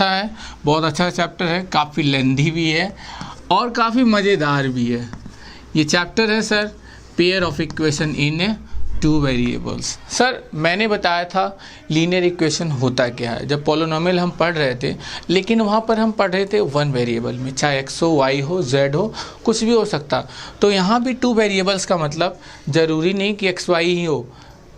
अच्छा है, बहुत अच्छा चैप्टर है, काफ़ी लेंथी भी है और काफ़ी मज़ेदार भी है। ये चैप्टर है sir pair of equation in two variables. Sir मैंने बताया था लीनियर इक्वेशन होता क्या है जब पॉलिनोमियल हम पढ़ रहे थे, लेकिन वहाँ पर हम पढ़ रहे थे वन वेरिएबल में, चाहे एक्स हो, वाई हो, जेड हो, कुछ भी हो सकता। तो यहाँ भी टू वेरिएबल्स का मतलब ज़रूरी नहीं कि एक्स वाई ही हो,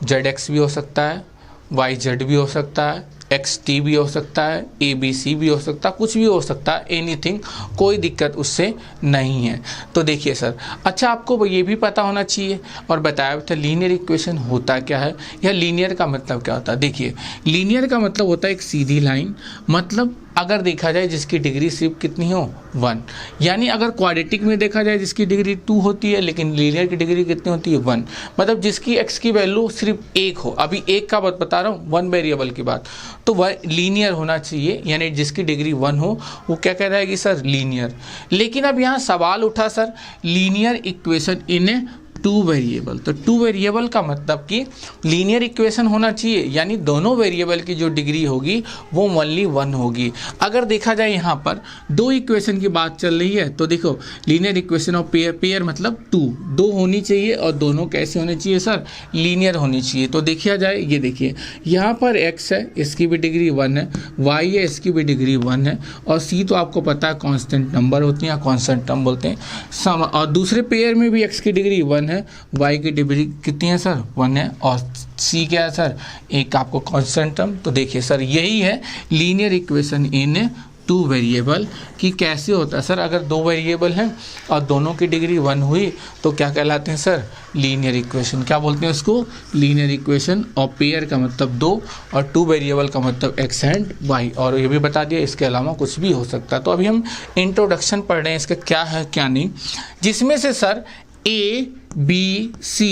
जेड एक्स भी हो सकता है, वाई जेड भी हो सकता है, एक्स टी भी हो सकता है, ए बी सी भी हो सकता है, कुछ भी हो सकता है, एनीथिंग, कोई दिक्कत उससे नहीं है। तो देखिए सर, अच्छा आपको ये भी पता होना चाहिए और बताया था लीनियर इक्वेशन होता क्या है या लीनियर का मतलब क्या होता है। देखिए लीनियर का मतलब होता है एक सीधी लाइन, मतलब अगर देखा जाए जिसकी डिग्री सिर्फ कितनी हो 1, यानी अगर क्वाड्रेटिक में देखा जाए जिसकी डिग्री 2 होती है लेकिन लीनियर की डिग्री कितनी होती है 1, मतलब जिसकी x की वैल्यू सिर्फ 1 हो। अभी 1 का बता रहा हूँ, 1 वेरिएबल की बात, तो वह लीनियर होना चाहिए, यानी जिसकी डिग्री 1 हो वो क्या कह रहेगी सर, लीनियर। लेकिन अब यहाँ सवाल उठा sir linear equation in two variable, तो टू वेरिएबल का मतलब कि लीनियर इक्वेशन होना चाहिए, यानी दोनों वेरिएबल की जो डिग्री होगी वो ओनली 1 होगी। अगर देखा जाए यहाँ पर दो इक्वेशन की बात चल रही है, तो देखो linear equation of pair, pair मतलब दो होनी चाहिए और दोनों कैसे होने चाहिए सर, लीनियर होनी चाहिए। तो देखा जाए, ये देखिए यहाँ पर x है, इसकी भी डिग्री 1 है, y है, इसकी भी डिग्री 1 है, और c तो आपको पता है कांस्टेंट नंबर होती है, कांस्टेंट टर्म बोलते हैं। और दूसरे पेयर में भी x की डिग्री 1 है, y की डिग्री कितनी है सर, 1 है, और c क्या है सर, एक आपको कांस्टेंट टर्म। तो देखिए सर यही है linear equation in two variable कि कैसे होता है सर, अगर दो वेरिएबल हैं और दोनों की डिग्री 1 हुई तो क्या कहलाते हैं सर, लीनियर इक्वेशन। क्या बोलते हैं उसको, लीनियर इक्वेशन। और पेयर का मतलब 2 और टू वेरिएबल का मतलब x एंड y, और ये भी बता दिया इसके अलावा कुछ भी हो सकता है। तो अभी हम इंट्रोडक्शन पढ़ रहे हैं इसका क्या है क्या नहीं, जिसमें से सर A B C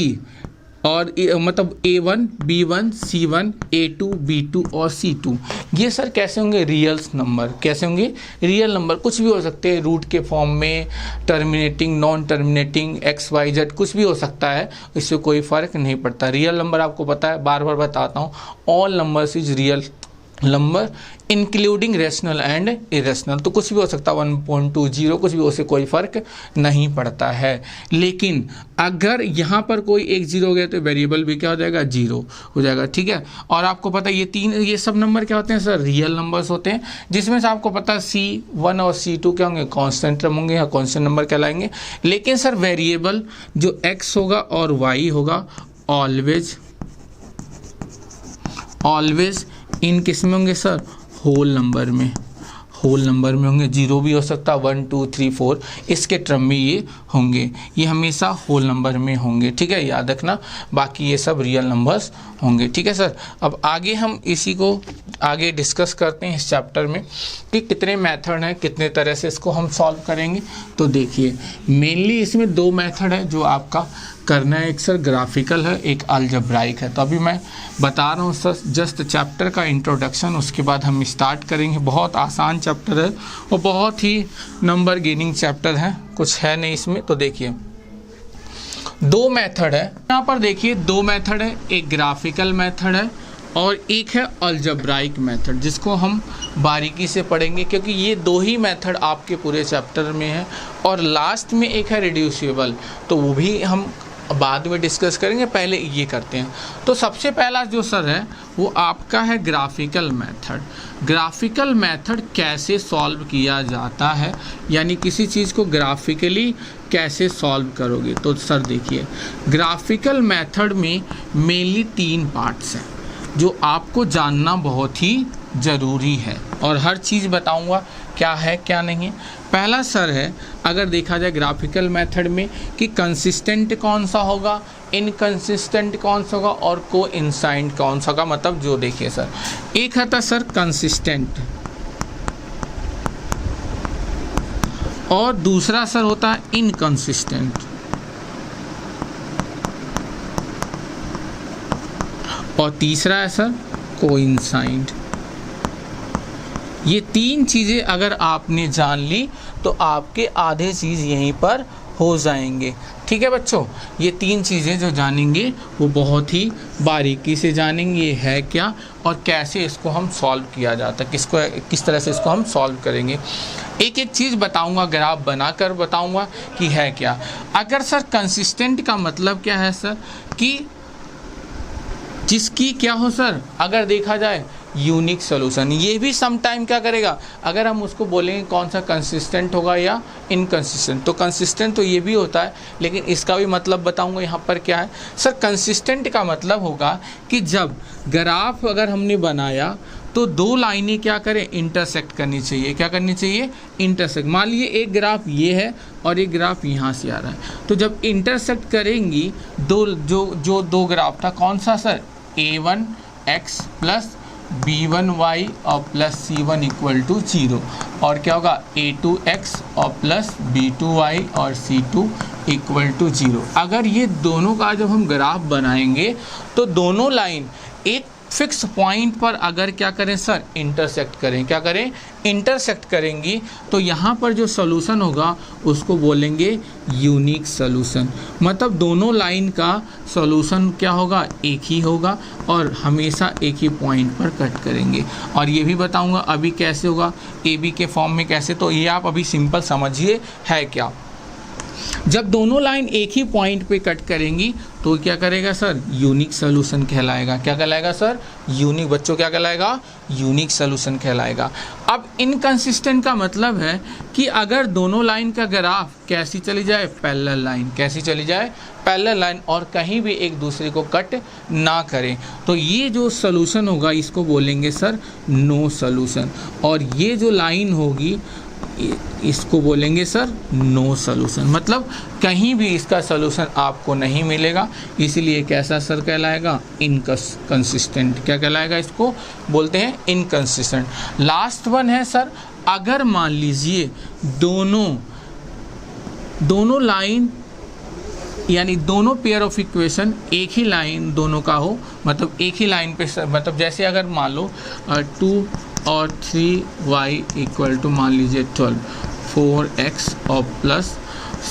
और मतलब A1 B1 C1 A2 B2 और C2, ये सर कैसे होंगे, रियल्स नंबर। कैसे होंगे, रियल नंबर, कुछ भी हो सकते हैं, रूट के फॉर्म में, terminating, non terminating, X Y Z, कुछ भी हो सकता है, इससे कोई फ़र्क नहीं पड़ता। रियल नंबर आपको पता है, बार बार बताता हूँ, all numbers is real number including rational and irrational. तो कुछ भी हो सकता है, 1.20, कुछ भी, उससे कोई फ़र्क नहीं पड़ता है। लेकिन अगर यहाँ पर कोई एक 0 हो गया तो वेरिएबल भी क्या हो जाएगा, 0 हो जाएगा, ठीक है। और आपको पता है ये सब नंबर क्या होते हैं सर, रियल नंबर्स होते हैं, जिसमें से आपको पता है C1 और C2 क्या होंगे, कॉन्स्टेंट टर्म होंगे या कॉन्स्टेंट नंबर कहलाएंगे। लेकिन सर वेरिएबल जो x होगा और y होगा ऑलवेज इन किस में होंगे सर, होल नंबर में, होल नंबर में होंगे। 0 भी हो सकता है, 1 2 3 4 इसके टर्म में ये होंगे, ये हमेशा होल नंबर में होंगे, ठीक है, याद रखना। बाकी ये सब रियल नंबर्स होंगे, ठीक है सर। अब आगे हम इसी को आगे डिस्कस करते हैं इस चैप्टर में कि कितने मेथड हैं, कितने तरह से इसको हम सॉल्व करेंगे। तो देखिए मेनली इसमें 2 मेथड है जो आपका करना है, एक सर ग्राफिकल है, एक अलजेब्राइक है। तो अभी मैं बता रहा हूँ सर जस्ट चैप्टर का इंट्रोडक्शन, उसके बाद हम स्टार्ट करेंगे। बहुत आसान चैप्टर है और बहुत ही नंबर गेनिंग चैप्टर है, कुछ है नहीं इसमें। तो देखिए 2 मेथड है यहाँ पर, देखिए 2 मेथड है, एक ग्राफिकल मेथड है और एक है अलजेब्राइक मेथड, जिसको हम बारीकी से पढ़ेंगे क्योंकि ये 2 ही मेथड आपके पूरे चैप्टर में है। और लास्ट में एक है रिड्यूसिबल, तो वो भी हम बाद में डिस्कस करेंगे, पहले ये करते हैं। तो सबसे पहला जो सर है वो आपका है ग्राफिकल मेथड। ग्राफिकल मेथड कैसे सॉल्व किया जाता है, यानी किसी चीज़ को ग्राफिकली कैसे सॉल्व करोगे। तो सर देखिए ग्राफिकल मेथड में मेनली 3 पार्ट्स हैं जो आपको जानना बहुत ही ज़रूरी है, और हर चीज़ बताऊंगा क्या है क्या नहीं है। पहला सर है, अगर देखा जाए ग्राफिकल मेथड में, कि कंसिस्टेंट कौन सा होगा, इनकंसिस्टेंट कौन सा होगा और कोइंसाइडेंट कौन सा होगा। मतलब जो देखिए सर, एक आता सर कंसिस्टेंट और दूसरा सर होता है इनकंसिस्टेंट, और तीसरा है सर कोइंसाइड। ये 3 चीज़ें अगर आपने जान ली तो आपके आधे चीज़ यहीं पर हो जाएंगे। ठीक है बच्चों, ये 3 चीज़ें जो जानेंगे वो बहुत ही बारीकी से जानेंगे ये है क्या और कैसे इसको हम सॉल्व किया जाता है, किस तरह से इसको हम सॉल्व करेंगे। एक एक चीज़ बताऊंगा, ग्राफ बनाकर बताऊंगा कि है क्या। अगर सर कंसिस्टेंट का मतलब क्या है सर, कि जिसकी क्या हो सर, अगर देखा जाए यूनिक सोल्यूशन, ये भी सम टाइम क्या करेगा, अगर हम उसको बोलेंगे कौन सा कंसिस्टेंट होगा या इनकंसिस्टेंट, तो कंसिस्टेंट तो ये भी होता है, लेकिन इसका भी मतलब बताऊंगा यहाँ पर क्या है सर। कंसिस्टेंट का मतलब होगा कि जब ग्राफ अगर हमने बनाया तो 2 लाइनें क्या करें, इंटरसेक्ट करनी चाहिए। क्या करनी चाहिए, इंटरसेक्ट। मान लीजिए एक ग्राफ ये है और एक ग्राफ यहाँ से आ रहा है, तो जब इंटरसेक्ट करेंगी जो दो ग्राफ था, कौन सा सर, a1x प्लस b1y और प्लस c1 इक्वल टू 0, और क्या होगा a2x और प्लस b2y और c2 इक्वल टू 0। अगर ये दोनों का जब हम ग्राफ बनाएंगे तो दोनों लाइन एक फिक्स पॉइंट पर अगर क्या करें सर, इंटरसेक्ट करें, क्या करें, इंटरसेक्ट करेंगी, तो यहाँ पर जो सोल्यूशन होगा उसको बोलेंगे यूनिक सोल्यूशन। मतलब दोनों लाइन का सोल्यूशन क्या होगा, एक ही होगा और हमेशा एक ही पॉइंट पर कट करेंगे। और ये भी बताऊंगा अभी कैसे होगा, ए बी के फॉर्म में कैसे, तो ये आप अभी सिंपल समझिए है क्या। जब दोनों लाइन एक ही पॉइंट पे कट करेंगी तो क्या करेगा सर, यूनिक सोल्यूशन कहलाएगा। क्या कहलाएगा सर, यूनिक। बच्चों क्या कहलाएगा, यूनिक सोल्यूशन कहलाएगा। अब इनकंसिस्टेंट का मतलब है कि अगर दोनों लाइन का ग्राफ कैसी चली जाए, पैरेलल लाइन, कैसी चली जाए, पैरेलल लाइन, और कहीं भी एक दूसरे को कट ना करें, तो ये जो सोल्यूशन होगा इसको बोलेंगे सर नो सोल्यूशन। और ये जो लाइन होगी इसको बोलेंगे सर नो सोल्यूशन। मतलब कहीं भी इसका सोल्यूशन आपको नहीं मिलेगा, इसीलिए कैसा सर कहलाएगा, इनकंसिस्टेंट। क्या कहलाएगा, इसको बोलते हैं इनकंसिस्टेंट। लास्ट वन है सर, अगर मान लीजिए दोनों लाइन यानी दोनों पेयर ऑफ इक्वेशन एक ही लाइन दोनों का हो, मतलब एक ही लाइन पे, मतलब जैसे अगर मान लो 2 और 3y इक्वल टू मान लीजिए 12, 4x और प्लस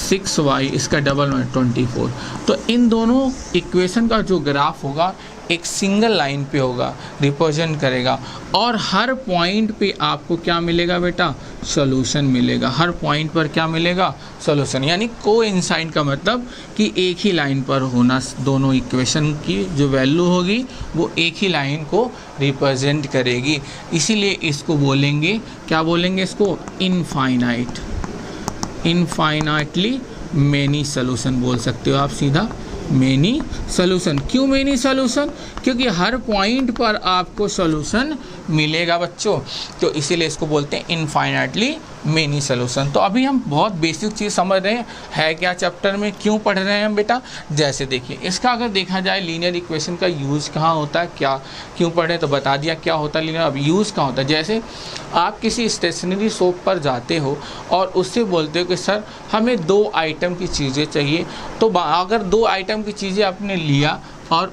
6y, इसका डबल में 24, तो इन दोनों इक्वेशन का जो ग्राफ होगा एक सिंगल लाइन पे होगा, रिप्रेजेंट करेगा, और हर पॉइंट पे आपको क्या मिलेगा बेटा, सॉल्यूशन मिलेगा। हर पॉइंट पर क्या मिलेगा, सॉल्यूशन। यानी कोइंसाइड का मतलब कि एक ही लाइन पर होना, दोनों इक्वेशन की जो वैल्यू होगी वो एक ही लाइन को रिप्रेजेंट करेगी। इसीलिए इसको बोलेंगे, क्या बोलेंगे इसको, इनफाइनाइट, इनफाइनाइटली मेनी सॉल्यूशन बोल सकते हो आप सीधा, मेनी सॉल्यूशन। क्यों मेनी सॉल्यूशन, क्योंकि हर पॉइंट पर आपको सॉल्यूशन मिलेगा बच्चों, तो इसीलिए इसको बोलते हैं इनफाइनाइटली मेनी सॉल्यूशन। तो अभी हम बहुत बेसिक चीज़ समझ रहे हैं है क्या चैप्टर में, क्यों पढ़ रहे हैं हम बेटा। जैसे देखिए इसका अगर देखा जाए लीनियर इक्वेशन का यूज़ कहाँ होता है, क्या क्यों पढ़ रहे हैं, तो बता दिया क्या होता है लीनियर। अब यूज़ कहाँ होता है, जैसे आप किसी स्टेशनरी शॉप पर जाते हो और उससे बोलते हो कि सर हमें 2 आइटम की चीज़ें चाहिए, तो अगर 2 आइटम की चीज़ें आपने लिया और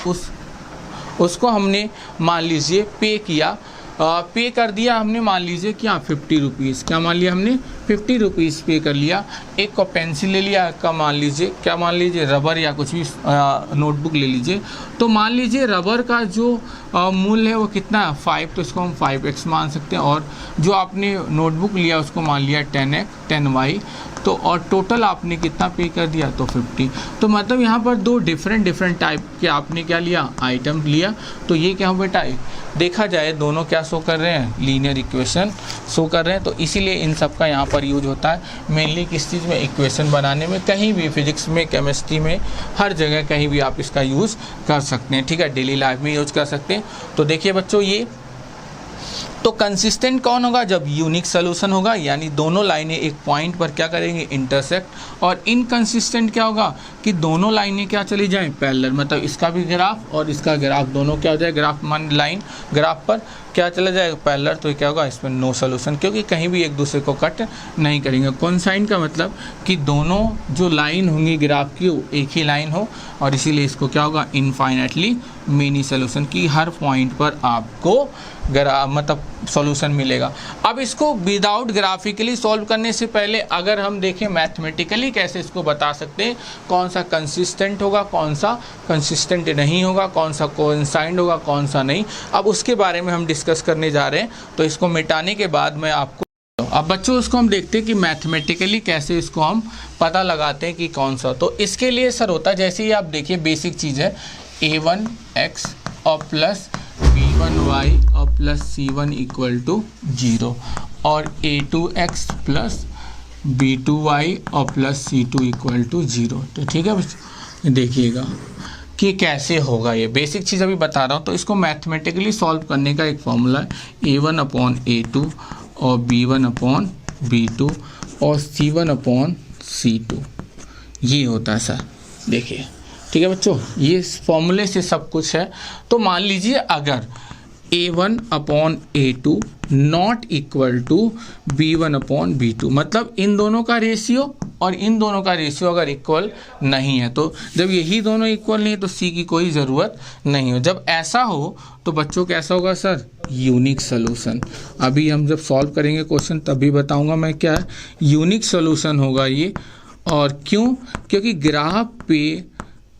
उसको हमने मान लीजिए पे किया, पे कर दिया हमने, मान लीजिए क्या 50 रुपीज़, क्या मान लिया हमने 50 रुपीज़ पे कर लिया। एक को पेंसिल ले लिया, का मान लीजिए क्या, मान लीजिए रबर या कुछ भी नोटबुक ले लीजिए, तो मान लीजिए रबर का जो मूल्य है वो कितना है 5, तो इसको हम 5x मान सकते हैं, और जो आपने नोटबुक लिया उसको मान लिया 10y, तो और टोटल आपने कितना पे कर दिया, तो 50। तो मतलब यहाँ पर 2 डिफरेंट टाइप के आपने क्या लिया, आइटम लिया। तो ये क्या हो बेटा, देखा जाए दोनों क्या शो कर रहे हैं, लीनियर इक्वेशन शो कर रहे हैं। तो इसीलिए इन सब का यहाँ पर यूज होता है मेनली किस चीज़ में, इक्वेशन बनाने में, कहीं भी फिजिक्स में, केमिस्ट्री में, हर जगह कहीं भी आप इसका यूज़ कर सकते हैं। ठीक है, डेली लाइफ में यूज कर सकते हैं। तो देखिए बच्चों, ये तो कंसिस्टेंट कौन होगा, जब यूनिक सोल्यूशन होगा, यानी दोनों लाइनें एक पॉइंट पर क्या करेंगे, इंटरसेक्ट। और इनकंसिस्टेंट क्या होगा कि दोनों लाइनें क्या चली जाएं, पैरेलल, मतलब इसका भी ग्राफ और इसका ग्राफ दोनों क्या हो जाए, ग्राफ मान लाइन ग्राफ पर क्या चला जाएगा, पैरेलल, तो क्या होगा, इसमें नो सोल्यूशन, क्योंकि कहीं भी एक दूसरे को कट नहीं करेंगे। कोइंसाइड का मतलब कि दोनों जो लाइन होंगी ग्राफ की वो एक ही लाइन हो, और इसीलिए इसको क्या होगा, इनफाइनाइटली मेनी सोल्यूशन, की हर पॉइंट पर आपको मतलब सॉल्यूशन मिलेगा। अब इसको विदाउट ग्राफिकली सॉल्व करने से पहले अगर हम देखें मैथमेटिकली कैसे इसको बता सकते हैं, कौन सा कंसिस्टेंट होगा, कौन सा कंसिस्टेंट नहीं होगा, कौन सा कोइंसाइड होगा, कौन सा नहीं, अब उसके बारे में हम डिस्कस करने जा रहे हैं। तो इसको मिटाने के बाद मैं आपको, अब बच्चों इसको हम देखते हैं कि मैथमेटिकली कैसे इसको हम पता लगाते हैं कि कौन सा। तो इसके लिए सर होता है, जैसे ही आप देखिए बेसिक चीज़ है a1x और प्लस b1y और प्लस c1 इक्वल टू 0 और a2x प्लस b2y और प्लस c2 इक्वल टू 0। तो ठीक है बच्चों, देखिएगा कि कैसे होगा, ये बेसिक चीज़ अभी बता रहा हूँ। तो इसको मैथमेटिकली सॉल्व करने का एक फॉर्मूला है a1 अपॉन a2 और b1 अपॉन b2 और c1 अपॉन c2, ये होता है सर। देखिए ठीक है बच्चों, ये फॉर्मूले से सब कुछ है। तो मान लीजिए अगर a1 upon a2 not equal to b1 upon b2, मतलब इन दोनों का रेशियो और इन दोनों का रेशियो अगर इक्वल नहीं है, तो जब यही दोनों इक्वल नहीं है तो c की कोई ज़रूरत नहीं हो। जब ऐसा हो तो बच्चों कैसा होगा सर, यूनिक सोल्यूशन। अभी हम जब सॉल्व करेंगे क्वेश्चन तभी बताऊंगा मैं क्या है, यूनिक सोल्यूशन होगा ये। और क्यों, क्योंकि ग्राफ पे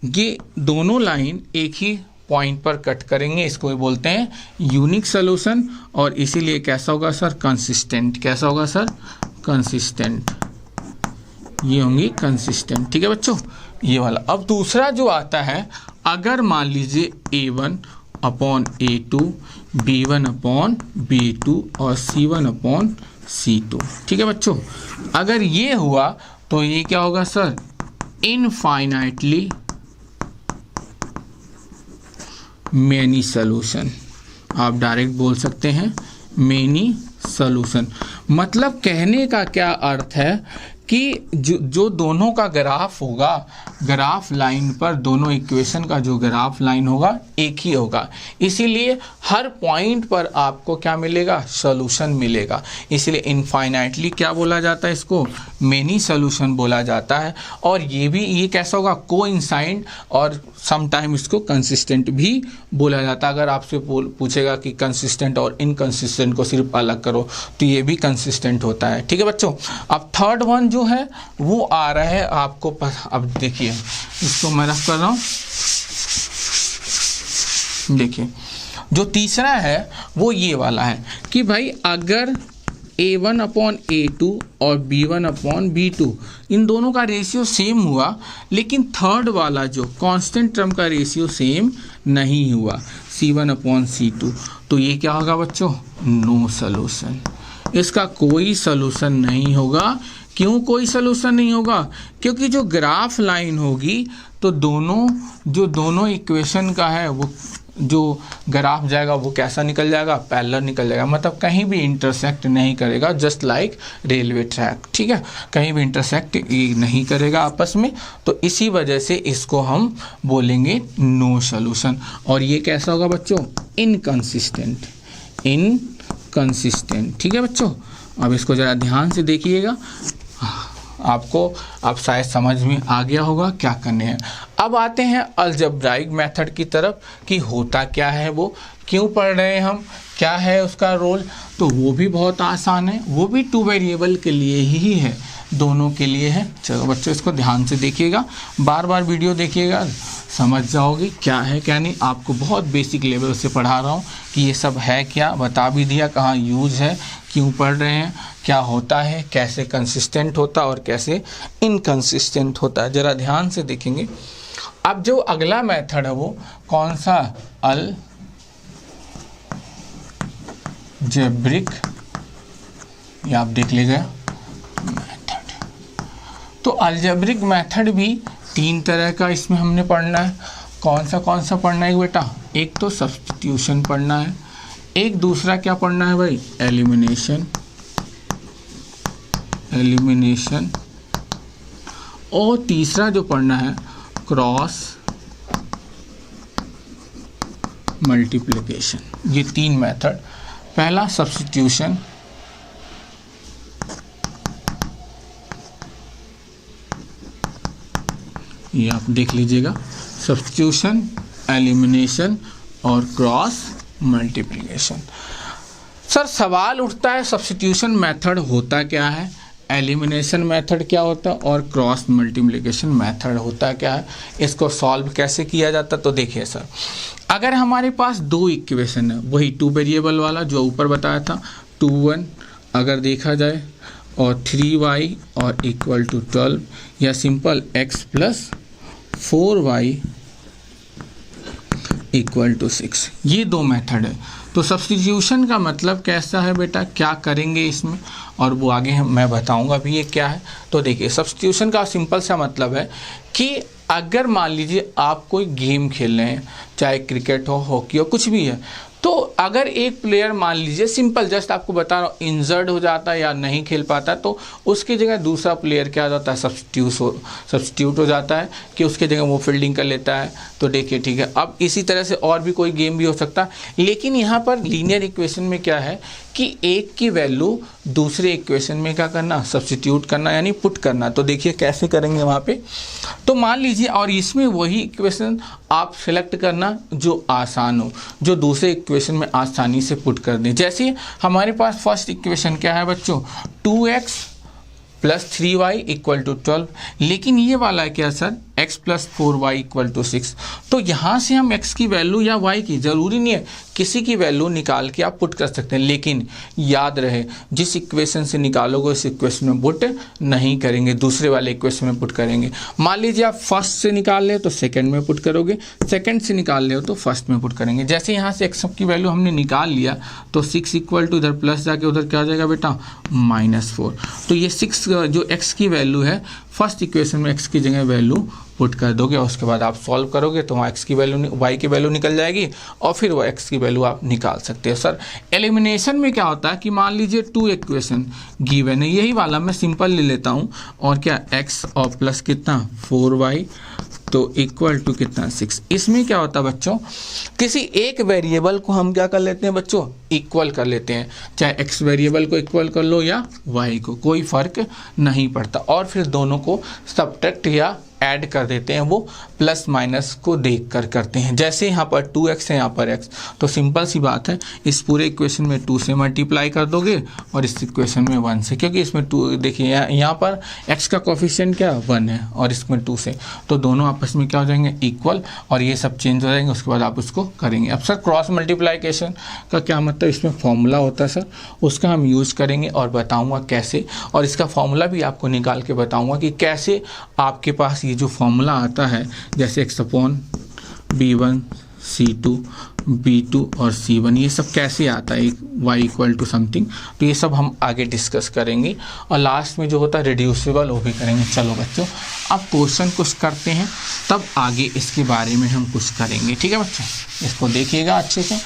ये दोनों लाइन एक ही पॉइंट पर कट करेंगे, इसको बोलते हैं यूनिक सोल्यूशन। और इसीलिए कैसा होगा सर, कंसिस्टेंट। कैसा होगा सर, कंसिस्टेंट, ये होंगी कंसिस्टेंट। ठीक है बच्चों, ये वाला। अब दूसरा जो आता है, अगर मान लीजिए a1 upon a2, b1 upon b2 और c1 अपॉन c2। ठीक है बच्चों, अगर ये हुआ तो ये क्या होगा सर, इनफाइनाइटली मैनी सॉल्यूशन। आप डायरेक्ट बोल सकते हैं मैनी सॉल्यूशन। मतलब कहने का क्या अर्थ है कि जो दोनों का ग्राफ होगा, ग्राफ लाइन पर दोनों इक्वेशन का जो ग्राफ लाइन होगा एक ही होगा, इसीलिए हर पॉइंट पर आपको क्या मिलेगा, सॉल्यूशन मिलेगा। इसीलिए इनफाइनाइटली क्या बोला जाता है, इसको मेनी सॉल्यूशन बोला जाता है। और ये कैसा होगा, कोइंसाइड, और समटाइम इसको कंसिस्टेंट भी बोला जाता है। अगर आपसे पूछेगा कि कंसिस्टेंट और इनकंसिस्टेंट को सिर्फ अलग करो तो ये भी कंसिस्टेंट होता है। ठीक है बच्चों, अब थर्ड वन जो है वो आ रहा है आपको अब देखिए, इसको मैं रख कर रहा हूँ। देखिए जो तीसरा है वो ये वाला है कि भाई अगर a1 अपॉन a2 और b1 अपॉन b2 इन दोनों का रेशियो सेम हुआ, लेकिन थर्ड वाला जो कांस्टेंट टर्म का रेशियो सेम नहीं हुआ, c1 अपॉन c2, तो ये क्या होगा बच्चों, नो सॉल्यूशन। इसका कोई सॉल्यूशन नहीं होगा। क्यों कोई सॉल्यूशन नहीं होगा, क्योंकि जो ग्राफ लाइन होगी तो दोनों इक्वेशन का है वो जो ग्राफ जाएगा वो कैसा निकल जाएगा, पैरेलल निकल जाएगा। मतलब कहीं भी इंटरसेक्ट नहीं करेगा, जस्ट लाइक रेलवे ट्रैक। ठीक है, कहीं भी इंटरसेक्ट नहीं करेगा आपस में, तो इसी वजह से इसको हम बोलेंगे नो सॉल्यूशन। और ये कैसा होगा बच्चों, इनकंसिस्टेंट। ठीक है बच्चों, अब इसको ज़रा ध्यान से देखिएगा, आपको अब शायद समझ में आ गया होगा क्या करने हैं। अब आते हैं अलजेब्राइक मेथड की तरफ कि होता क्या है, वो क्यों पढ़ रहे हैं हम, क्या है उसका रोल। तो वो भी बहुत आसान है, वो भी 2 वेरिएबल के लिए ही है, दोनों के लिए है। चलो बच्चों इसको ध्यान से देखिएगा, बार बार वीडियो देखिएगा, समझ जाओगे क्या है क्या नहीं। आपको बहुत बेसिक लेवल से पढ़ा रहा हूँ कि ये सब है क्या, बता भी दिया कहाँ यूज़ है, क्यों पढ़ रहे हैं, क्या होता है, कैसे कंसिस्टेंट होता है और कैसे इनकंसिस्टेंट होता है, ज़रा ध्यान से देखेंगे। अब जो अगला मेथड है वो कौन सा, अलजेब्रिक, ये आप देख लीजिएगा मेथड। तो अलजेब्रिक मेथड भी 3 तरह का इसमें हमने पढ़ना है। कौन सा पढ़ना है बेटा, एक तो सब्स्टिट्यूशन पढ़ना है, एक दूसरा क्या पढ़ना है भाई, एलिमिनेशन, और तीसरा जो पढ़ना है क्रॉस मल्टीप्लिकेशन। ये 3 मेथड। पहला सब्स्टिट्यूशन, ये आप देख लीजिएगा, सब्स्टिट्यूशन, एलिमिनेशन और क्रॉस मल्टीप्लिकेशन। सर सवाल उठता है सब्स्टिट्यूशन मेथड होता क्या है, एलिमिनेशन मेथड क्या होता है और क्रॉस मल्टीप्लिकेशन मेथड होता क्या है, इसको सॉल्व कैसे किया जाता है। तो देखिए सर, अगर हमारे पास दो इक्वेशन है, वही टू वेरिएबल वाला जो ऊपर बताया था 2 1 अगर देखा जाए, और 3y और इक्वल टू 12, या simple x plus 4y equal to 6, ये दो मेथड है। तो सब्स्टिट्यूशन का मतलब कैसा है बेटा, क्या करेंगे इसमें, और वो आगे मैं बताऊंगा भी ये क्या है। तो देखिए सब्स्टिट्यूशन का सिंपल सा मतलब है कि अगर मान लीजिए आप कोई गेम खेल रहे हैं, चाहे क्रिकेट हो, हॉकी हो, कुछ भी है, तो अगर एक प्लेयर मान लीजिए, सिंपल जस्ट आपको बता रहा हूँ, इंजर्ड हो जाता है या नहीं खेल पाता, तो उसकी जगह दूसरा प्लेयर क्या हो जाता है, सब्स्टिट्यूट हो जाता है कि उसकी जगह वो फील्डिंग कर लेता है। तो देखिए ठीक है, अब इसी तरह से और भी कोई गेम भी हो सकता है, लेकिन यहाँ पर लीनियर इक्वेशन में क्या है कि एक की वैल्यू दूसरे इक्वेशन में क्या करना, सब्स्टिट्यूट करना, यानी पुट करना। तो देखिए कैसे करेंगे वहाँ पे, तो मान लीजिए, और इसमें वही इक्वेशन आप सिलेक्ट करना जो आसान हो, जो दूसरे इक्वेशन में आसानी से पुट कर दें। जैसे हमारे पास फर्स्ट इक्वेशन क्या है बच्चों, 2x plus 3y equal to 12, लेकिन ये वाला है क्या sir, x plus 4y equal to 6। तो यहाँ से हम x की वैल्यू या y की, ज़रूरी नहीं है, किसी की वैल्यू निकाल के आप पुट कर सकते हैं, लेकिन याद रहे जिस इक्वेशन से निकालोगे उस इक्वेशन में पुट नहीं करेंगे, दूसरे वाले इक्वेशन में पुट करेंगे। मान लीजिए आप फर्स्ट से निकाल ले तो सेकंड में पुट करोगे, सेकंड से निकाल ले तो फर्स्ट में पुट करेंगे। जैसे यहाँ से x की वैल्यू हमने निकाल लिया तो 6 इक्वल टू, इधर प्लस जाके उधर क्या हो जाएगा बेटा, -4। तो ये 6 जो x की वैल्यू है, फर्स्ट इक्वेशन में x की जगह वैल्यू पुट कर दोगे, और उसके बाद आप सॉल्व करोगे तो वहाँ x की वैल्यू, y की वैल्यू निकल जाएगी, और फिर वो x की वैल्यू आप निकाल सकते हो। सर एलिमिनेशन में क्या होता है कि मान लीजिए 2 इक्वेशन गिवन है, यही वाला मैं सिंपल ले लेता हूँ, और क्या x और प्लस कितना 4y तो इक्वल टू कितना 6। इसमें क्या होता है बच्चों, किसी एक वेरिएबल को हम क्या कर लेते हैं बच्चों, इक्वल कर लेते हैं, चाहे x वेरिएबल को इक्वल कर लो या y को, कोई फर्क नहीं पड़ता, और फिर दोनों को सब्ट्रैक्ट या ऐड कर देते हैं, वो प्लस माइनस को देख कर करते हैं। जैसे यहाँ पर 2x है, यहाँ पर x, तो सिंपल सी बात है, इस पूरे इक्वेशन में 2 से मल्टीप्लाई कर दोगे और इस इक्वेशन में 1 से, क्योंकि इसमें 2 देखिए यहाँ पर x का कोफिशिएंट क्या 1 है और इसमें 2 से, तो दोनों आपस में क्या हो जाएंगे, इक्वल, और ये सब चेंज हो जाएंगे, उसके बाद आप उसको करेंगे। अब सर क्रॉस मल्टीप्लाइकेशन का क्या मतलब, इसमें फॉर्मूला होता है सर, उसका हम यूज़ करेंगे और बताऊँगा कैसे, और इसका फॉर्मूला भी आपको निकाल के बताऊँगा कि कैसे आपके पास ये जो फॉर्मूला आता है, जैसे x/b1 c2 b2 और c1, ये सब कैसे आता है, y इक्वल टू समथिंग, तो ये सब हम आगे डिस्कस करेंगे, और लास्ट में जो होता है रिड्यूसिबल वो भी करेंगे। चलो बच्चों अब क्वेश्चन कुछ करते हैं, तब आगे इसके बारे में हम कुछ करेंगे, ठीक है बच्चों, इसको देखिएगा अच्छे से।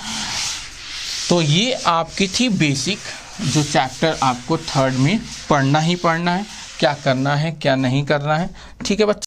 तो ये आपकी थी बेसिक, जो चैप्टर आपको थर्ड में पढ़ना ही पढ़ना है, क्या करना है क्या नहीं करना है, ठीक है बच्चों।